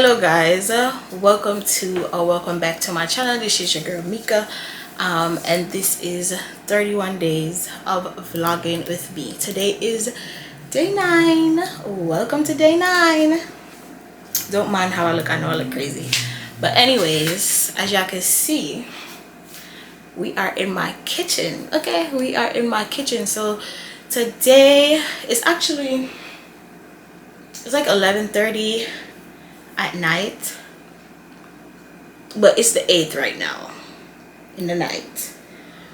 Hello guys, welcome back to my channel. This is your girl Mika, and this is 31 days of vlogging with me. Today is day 9. Welcome to day 9. Don't mind how I look. I know I look crazy, but anyways, as y'all can see, we are in my kitchen. Okay, we are in my kitchen. So today it's like 11:30 at night, but it's the 8th right now in the night,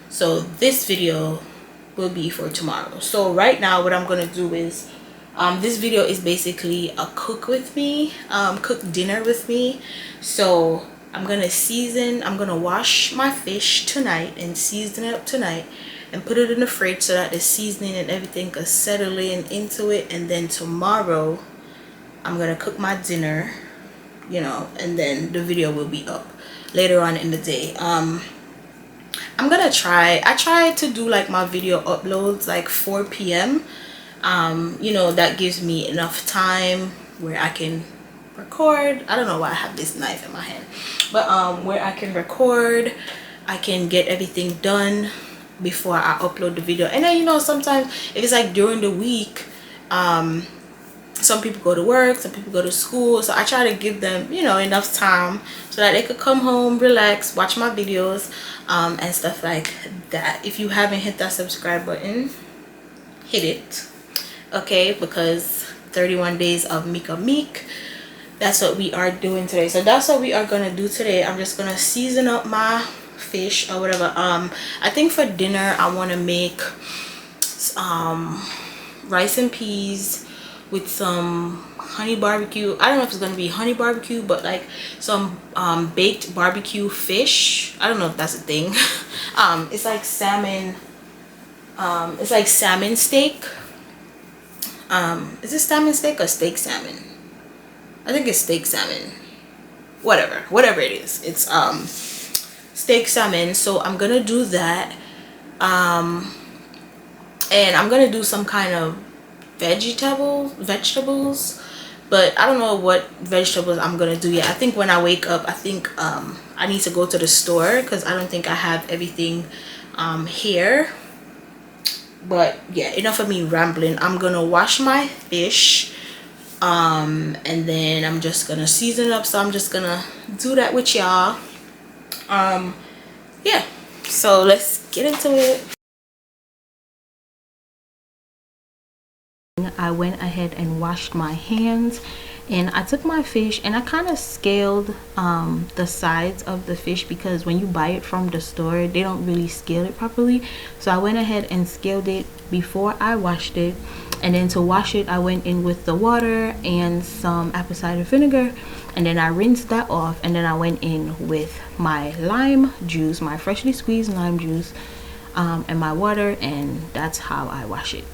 so this video will be for tomorrow. So right now what I'm gonna do is this video is basically a cook dinner with me. So I'm gonna wash my fish tonight and season it up tonight and put it in the fridge so that the seasoning and everything can settle into it, and then tomorrow I'm gonna cook my dinner, and then the video will be up later on in the day. I try to do like my video uploads like 4 p.m. That gives me enough time where I can record. I don't know why I have this knife in my hand, but where I can record, I can get everything done before I upload the video. And then sometimes if it's like during the week, some people go to work, some people go to school, so I try to give them enough time so that they could come home, relax, watch my videos, and stuff like that. If you haven't hit that subscribe button, hit it, okay, because 31 days of Meka Meek, that's what we are doing today. So that's what we are gonna do today. I'm just gonna season up my fish or whatever. I think for dinner I want to make rice and peas with some honey barbecue. I don't know if it's gonna be honey barbecue, but like some baked barbecue fish. I don't know if that's a thing. It's like salmon. It's like salmon steak. Is it salmon steak or steak salmon? I think it's steak salmon. Whatever it is, it's steak salmon. So I'm gonna do that, and I'm gonna do some kind of vegetables, but I don't know what vegetables I'm gonna do yet. I think when I wake up, I need to go to the store because I don't think I have everything here. But yeah, enough of me rambling. I'm gonna wash my fish, and then I'm just gonna season it up. So I'm just gonna do that with y'all. Yeah, so let's get into it. I went ahead and washed my hands, and I took my fish and I kind of scaled the sides of the fish, because when you buy it from the store they don't really scale it properly. So I went ahead and scaled it before I washed it, and then to wash it I went in with the water and some apple cider vinegar, and then I rinsed that off, and then I went in with my lime juice, my freshly squeezed lime juice, and my water, and that's how I wash it.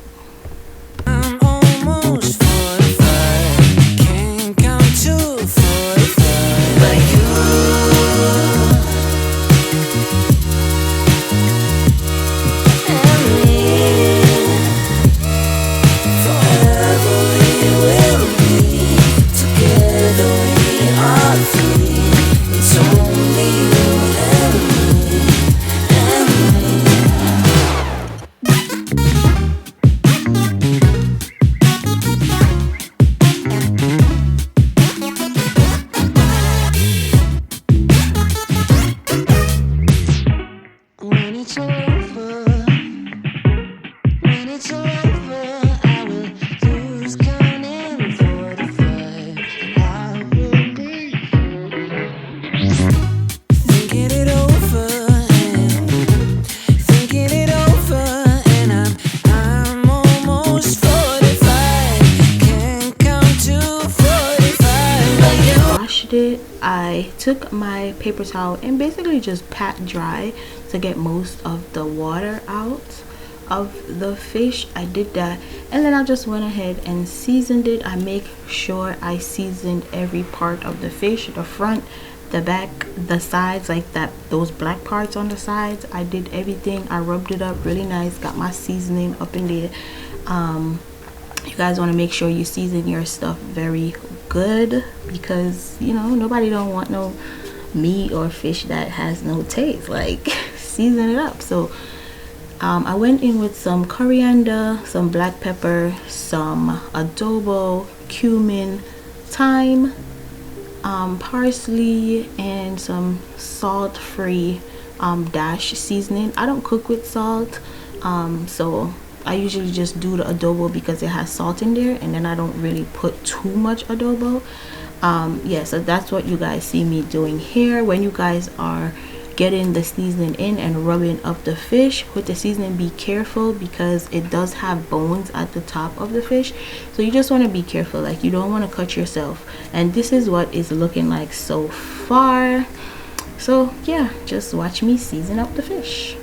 Almost 45, can't count to 45, but you and me, forever we will be, together we are free, it's only you and me, and me. When it's over, I will lose count in 45. I will be thinking it over, and I'm almost 45. Can't count to 45. But you Washed it, I took my paper towel and basically just pat dry to get most of the water out of the fish. I did that, and then I just went ahead and seasoned it. I make sure I seasoned every part of the fish, the front, the back, the sides, like that, those black parts on the sides. I did everything. I rubbed it up really nice, got my seasoning up in there. You guys want to make sure you season your stuff very good, because you know nobody don't want no meat or fish that has no taste. Like season it up. So I went in with some coriander, some black pepper, some adobo, cumin, thyme, parsley, and some salt-free dash seasoning. I don't cook with salt, so I usually just do the adobo because it has salt in there, and then I don't really put too much adobo. Yeah, so that's what you guys see me doing here. When you guys are getting the seasoning in and rubbing up the fish with the seasoning, be careful because it does have bones at the top of the fish, so you just want to be careful. Like, you don't want to cut yourself. And this is what it's looking like so far. So yeah, just watch me season up the fish.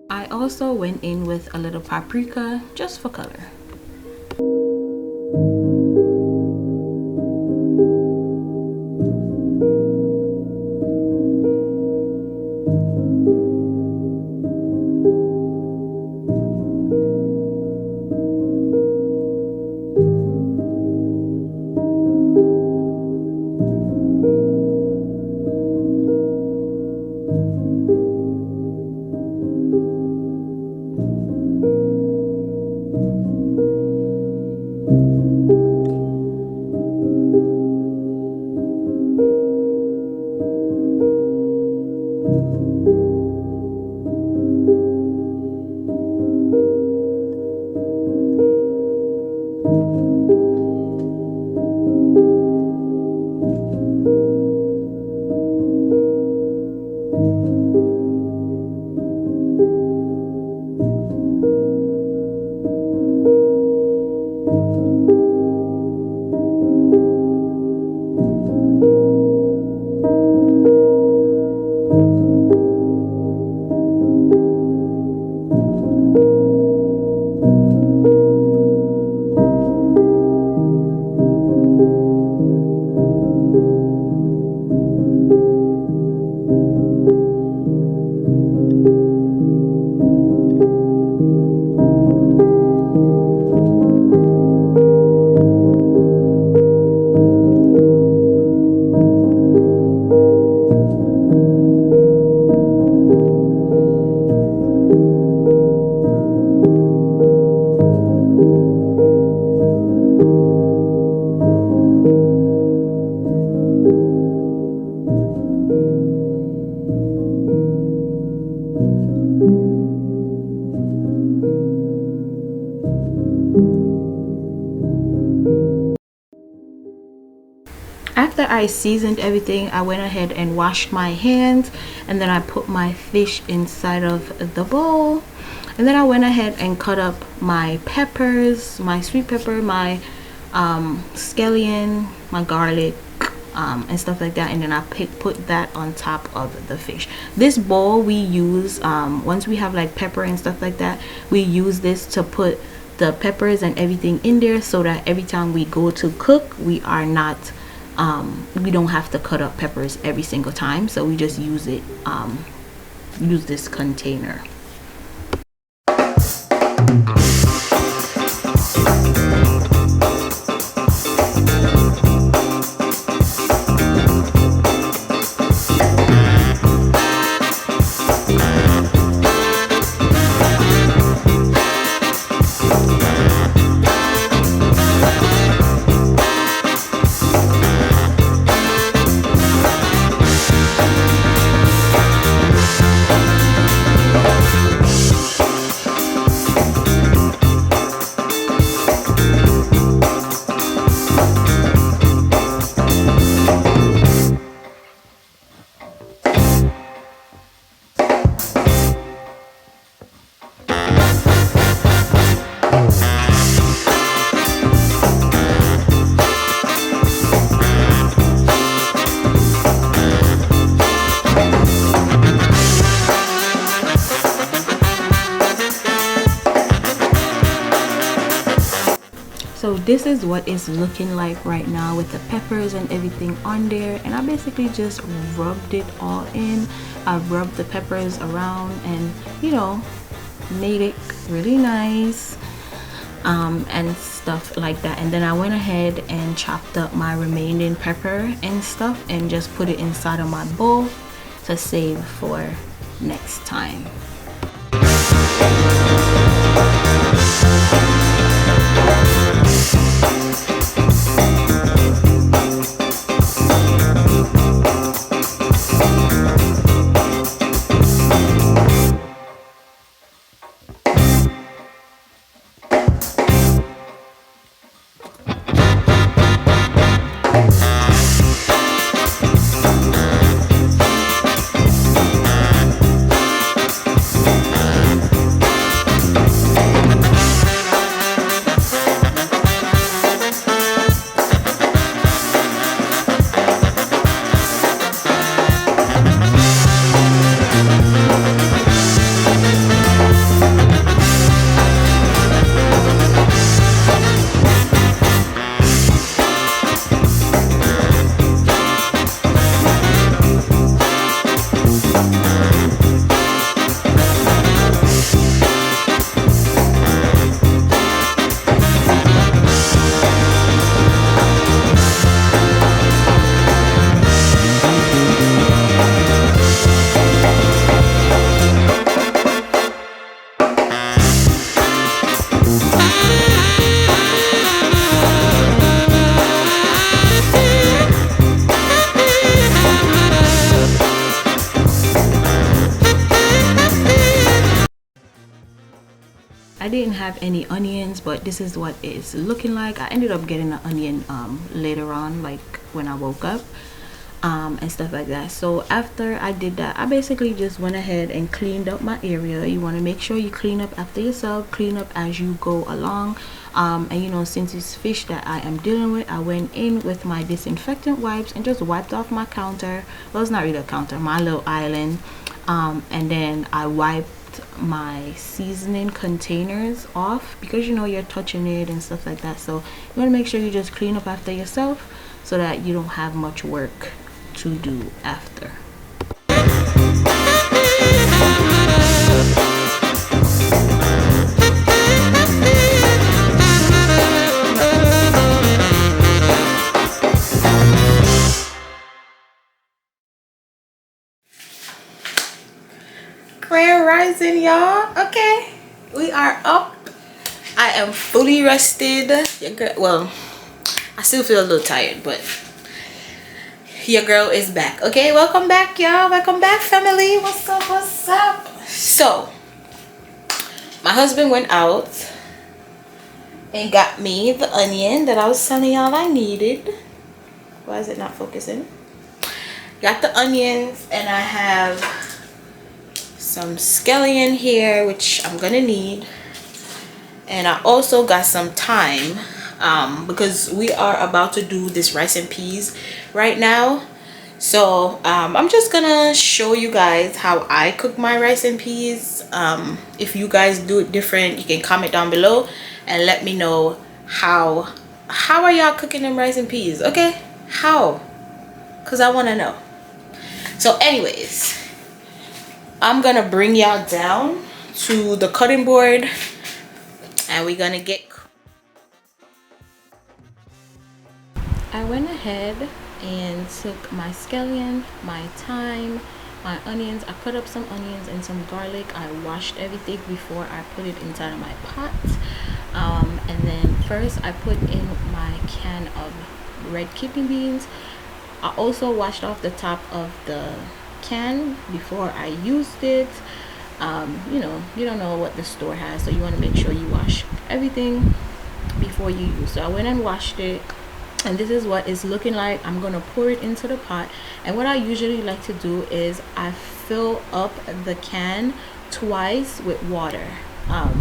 I also went in with a little paprika just for color. After I seasoned everything, I went ahead and washed my hands, and then I put my fish inside of the bowl, and then I went ahead and cut up my peppers, my sweet pepper, my scallion, my garlic, and stuff like that, and then I put that on top of the fish. This bowl we use, once we have like pepper and stuff like that, we use this to put the peppers and everything in there, so that every time we go to cook, we are not we don't have to cut up peppers every single time. So we just use it, use this container. this is what it's looking like right now with the peppers and everything on there. And I basically just rubbed it all in. I rubbed the peppers around and, you know, made it really nice, and stuff like that. And then I went ahead and chopped up my remaining pepper and stuff and just put it inside of my bowl to save for next time. I didn't have any onions, but this is what it's looking like. I ended up getting an onion later on, like when I woke up, and stuff like that. So after I did that, I basically just went ahead and cleaned up my area. You want to make sure you clean up after yourself, clean up as you go along. And you know, since it's fish that I am dealing with, I went in with my disinfectant wipes and just wiped off my counter. Well, it's not really a counter, my little island. And then I wiped my seasoning containers off, because you know you're touching it and stuff like that. So you want to make sure you just clean up after yourself so that you don't have much work to do after. Grand rising, y'all. Okay, we are up. I am fully rested. Well, I still feel a little tired, but your girl is back. Okay, welcome back, y'all. Welcome back, family. What's up? What's up? So my husband went out and got me the onion that I was telling y'all I needed. Why is it not focusing? Got the onions, and I have some scallion here, which I'm gonna need, and I also got some thyme, because we are about to do this rice and peas right now. So I'm just gonna show you guys how I cook my rice and peas. If you guys do it different, you can comment down below and let me know how are y'all cooking them rice and peas. Okay, how? Because I want to know. So anyways, I'm gonna bring y'all down to the cutting board and we're gonna get. I went ahead and took my scallion, my thyme, my onions. I cut up some onions and some garlic. I washed everything before I put it inside of my pot. And then first I put in my can of red kidney beans. I also washed off the top of the can before I used it. You know, you don't know what the store has, so you want to make sure you wash everything before you use. So I went and washed it, and this is what it's looking like. I'm gonna pour it into the pot, and what I usually like to do is I fill up the can twice with water.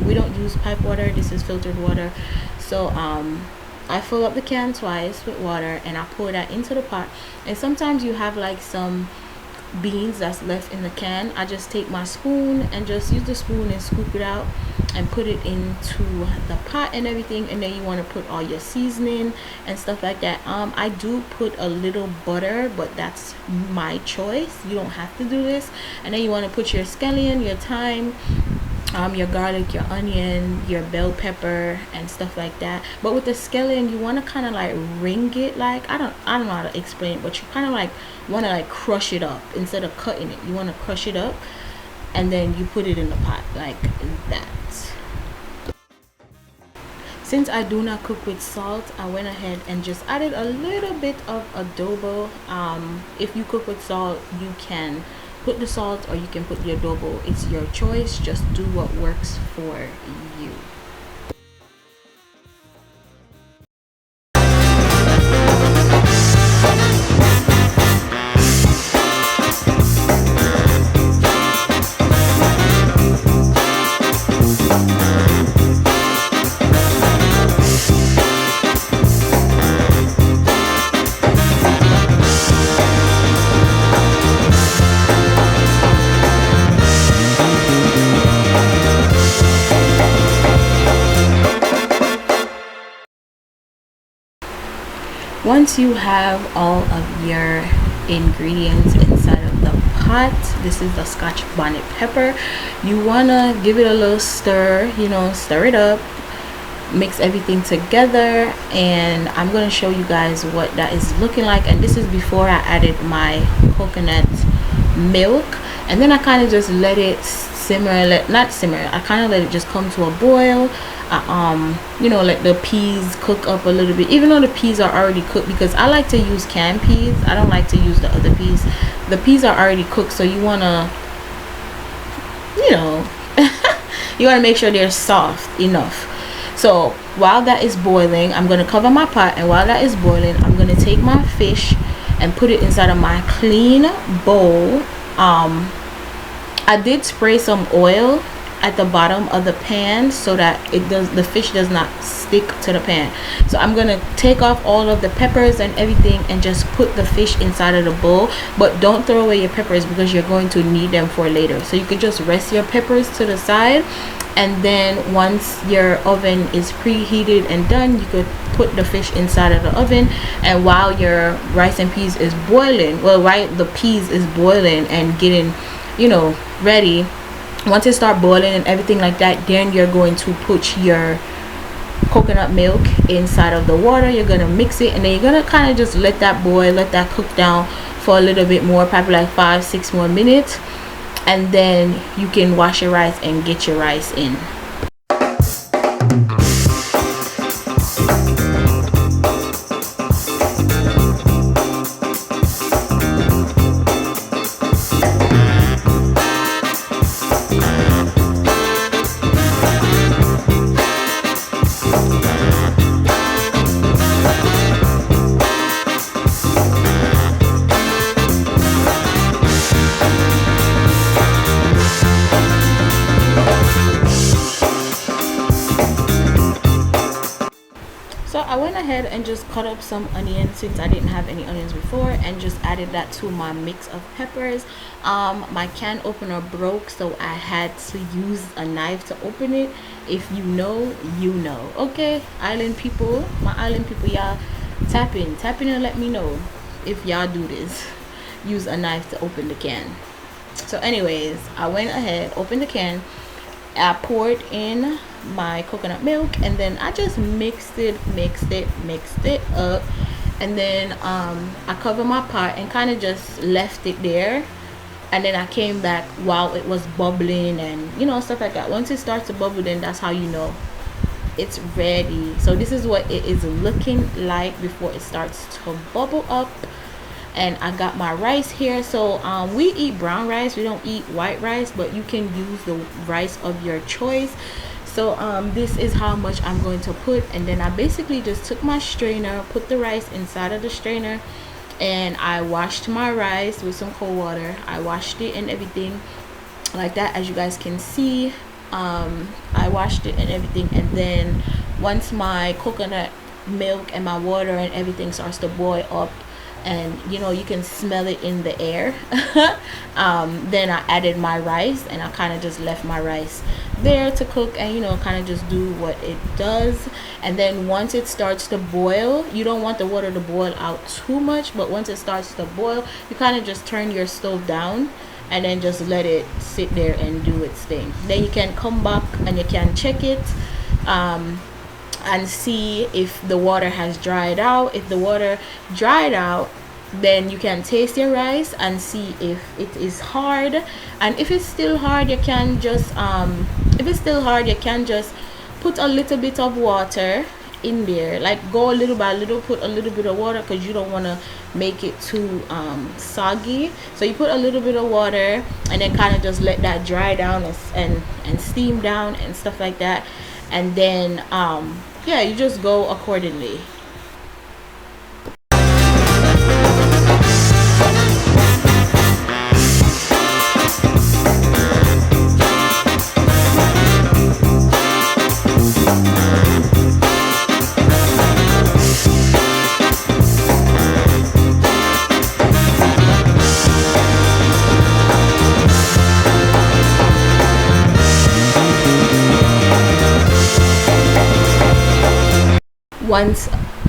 We don't use pipe water, this is filtered water. So I fill up the can twice with water and I pour that into the pot. And sometimes you have like some beans that's left in the can, I just take my spoon and just use the spoon and scoop it out and put it into the pot and everything. And then you want to put all your seasoning and stuff like that. I do put a little butter, but that's my choice. You don't have to do this. And then you want to put your scallion, your thyme, your garlic, your onion, your bell pepper and stuff like that. But with the scallion, you want to kind of like ring it, like I don't know how to explain it, but you kind of like want to like crush it up instead of cutting it. You want to crush it up and then you put it in the pot like that. Since I do not cook with salt, I went ahead and just added a little bit of adobo. If you cook with salt, you can put the salt or you can put the adobo. It's your choice. Just do what works for you. Once you have all of your ingredients inside of the pot, this is the Scotch bonnet pepper, you want to give it a little stir, stir it up, mix everything together, and I'm going to show you guys what that is looking like. And this is before I added my coconut milk, and then I kind of just let it simmer, I kind of let it just come to a boil. Let the peas cook up a little bit, even though the peas are already cooked, because I like to use canned peas. I don't like to use the other peas. The peas are already cooked, so you want to you want to make sure they're soft enough. So while that is boiling, I'm going to cover my pot, and while that is boiling, I'm going to take my fish and put it inside of my clean bowl. I did spray some oil at the bottom of the pan so that the fish does not stick to the pan. So I'm gonna take off all of the peppers and everything and just put the fish inside of the bowl. But don't throw away your peppers because you're going to need them for later. So you could just rest your peppers to the side, and then once your oven is preheated and done, you could put the fish inside of the oven. And while your rice and peas is boiling, the peas is boiling and getting ready, once it start boiling and everything like that, then you're going to put your coconut milk inside of the water. You're gonna mix it, and then you're gonna kind of just let that boil, let that cook down for a little bit more, probably like 5-6 more minutes, and then you can wash your rice and get your rice in. So I went ahead and just cut up some onions since I didn't have any onions before, and just added that to my mix of peppers. My can opener broke, so I had to use a knife to open it. If you know, you know. Okay, island people, my island people, y'all, tap in and let me know if y'all do this. Use a knife to open the can. So anyways, I went ahead, opened the can, I poured in my coconut milk, and then I just mixed it up, and then I covered my pot and kind of just left it there. And then I came back while it was bubbling and stuff like that. Once it starts to bubble, then that's how you know it's ready. So this is what it is looking like before it starts to bubble up. And I got my rice here. So we eat brown rice, we don't eat white rice, but you can use the rice of your choice. So this is how much I'm going to put, and then I basically just took my strainer, put the rice inside of the strainer, and I washed my rice with some cold water. I washed it and everything like that, as you guys can see. I washed it and everything, and then once my coconut milk and my water and everything starts to boil up and you know, you can smell it in the air. Then I added my rice, and I kind of just left my rice there to cook, and you know, kind of just do what it does. And then once it starts to boil, you don't want the water to boil out too much, but once it starts to boil, you kind of just turn your stove down and then just let it sit there and do its thing. Then you can come back and you can check it, and see if the water has dried out. If the water dried out, then you can taste your rice and see if it is hard. And if it's still hard, you can just put a little bit of water in there, like go little by little, put a little bit of water, because you don't want to make it too soggy. So you put a little bit of water and then kind of just let that dry down and steam down and stuff like that. And then yeah, you just go accordingly.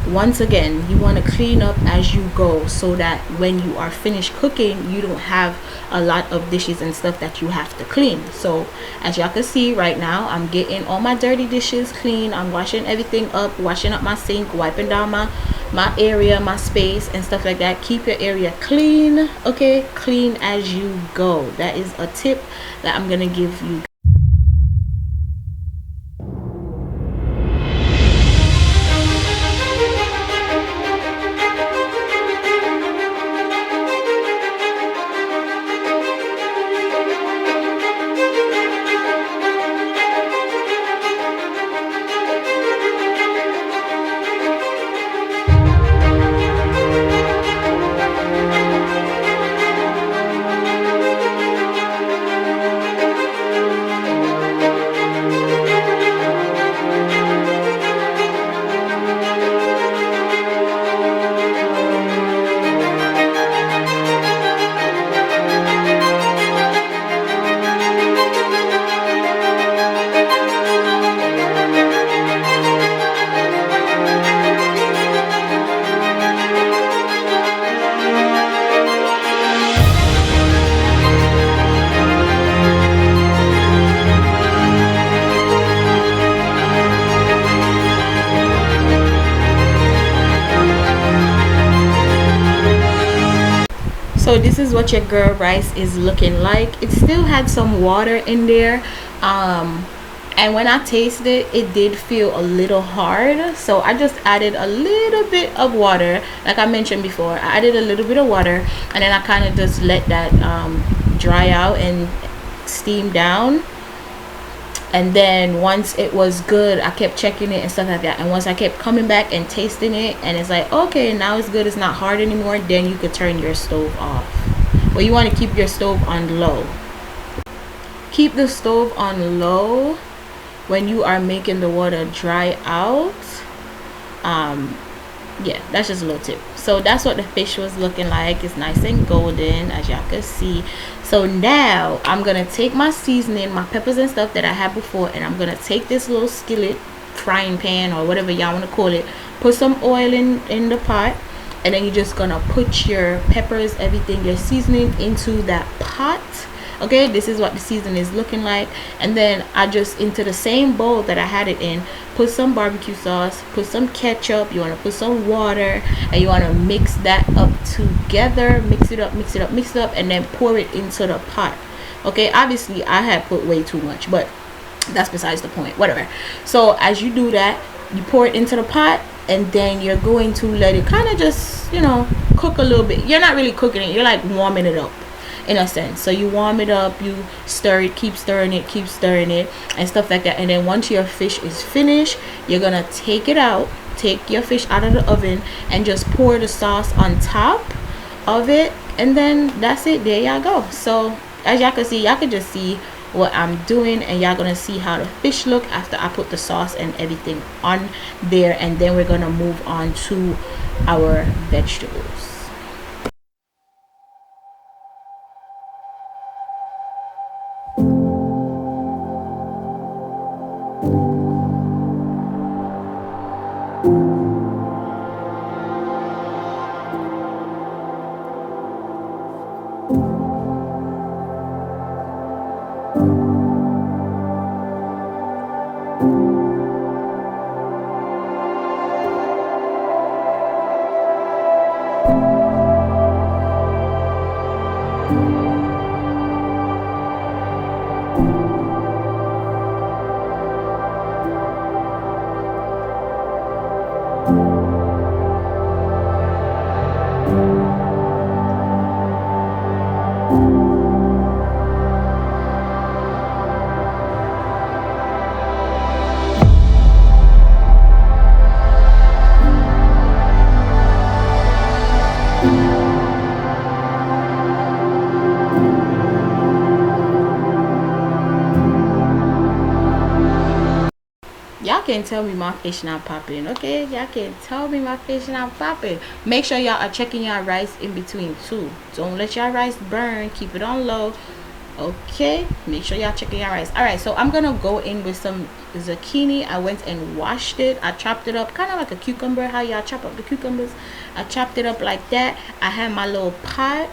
Once again, you want to clean up as you go, so that when you are finished cooking, you don't have a lot of dishes and stuff that you have to clean. So as y'all can see right now, I'm getting all my dirty dishes clean. I'm washing everything up, washing up my sink, wiping down my area, my space and stuff like that. Keep your area clean, okay? Clean as you go. That is a tip that I'm gonna give you. So this is what your girl rice is looking like. It still had some water in there, and when I tasted it, it did feel a little hard. So I just added a little bit of water. Like I mentioned before, I added a little bit of water, and then I kind of just let that dry out and steam down. And then once it was good, I kept checking it and stuff like that. And once I kept coming back and tasting it, and it's like, okay, now it's good, it's not hard anymore, then you could turn your stove off. But you want to keep your stove on low. Keep the stove on low when you are making the water dry out. Yeah, that's just a little tip. So that's what the fish was looking like. It's nice and golden, as y'all can see. So now I'm gonna take my seasoning, my peppers and stuff that I had before, and I'm gonna take this little skillet, frying pan, or whatever y'all want to call it, put some oil in the pot, and then you're just gonna put your peppers, everything, your seasoning into that pot. Okay, this is what the seasoning is looking like. And then I just, into the same bowl that I had it in, put some barbecue sauce, put some ketchup, you want to put some water, and you want to mix that up together. Mix it up, mix it up, mix it up, and then pour it into the pot. Okay, obviously I had put way too much, but that's besides the point, whatever. So as you do that, you pour it into the pot, and then you're going to let it kind of just, you know, cook a little bit. You're not really cooking it, you're like warming it up, in a sense. So you warm it up, you stir it, keep stirring it and stuff like that. And then once your fish is finished, you're gonna take it out, take your fish out of the oven, and just pour the sauce on top of it, and then that's it. There y'all go. So as y'all can see, y'all can just see what I'm doing, and y'all gonna see how the fish look after I put the sauce and everything on there. And then we're gonna move on to our vegetables. Y'all can tell me my fish not popping, okay? Y'all can tell me my fish not popping. Make sure y'all are checking your rice in between too. Don't let your rice burn. Keep it on low, okay? Make sure y'all checking your rice. All right, so I'm gonna go in with some zucchini. I went and washed it. I chopped it up kind of like a cucumber, how y'all chop up the cucumbers. I chopped it up like that. I had my little pot.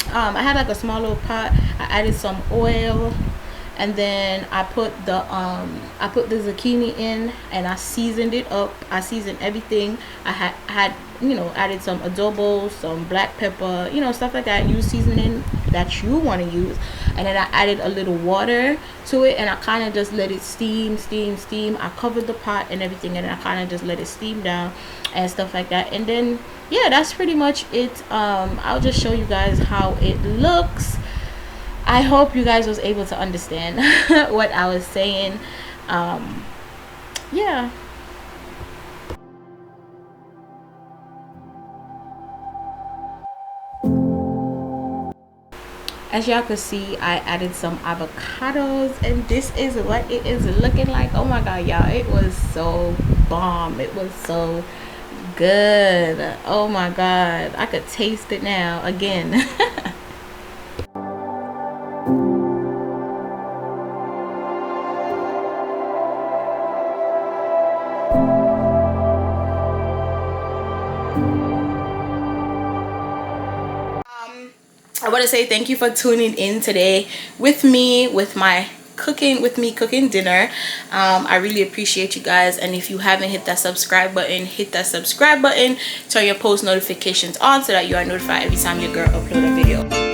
I had like a small little pot. I added some oil, and then I put the zucchini in, and I seasoned it up. I seasoned everything. I had you know, added some adobo, some black pepper, you know, stuff like that. Use seasoning that you want to use. And then I added a little water to it, and I kind of just let it steam. I covered the pot and everything, and I kind of just let it steam down and stuff like that. And then yeah, that's pretty much it. I'll just show you guys how it looks. I hope you guys was able to understand what I was saying. Yeah. As y'all can see, I added some avocados, and this is what it is looking like. Oh my god, y'all, it was so bomb. It was so good. Oh my god, I could taste it now again. I want to say thank you for tuning in today with me, with my cooking dinner. I really appreciate you guys, and if you haven't hit that subscribe button, hit that subscribe button, turn your post notifications on so that you are notified every time your girl upload a video.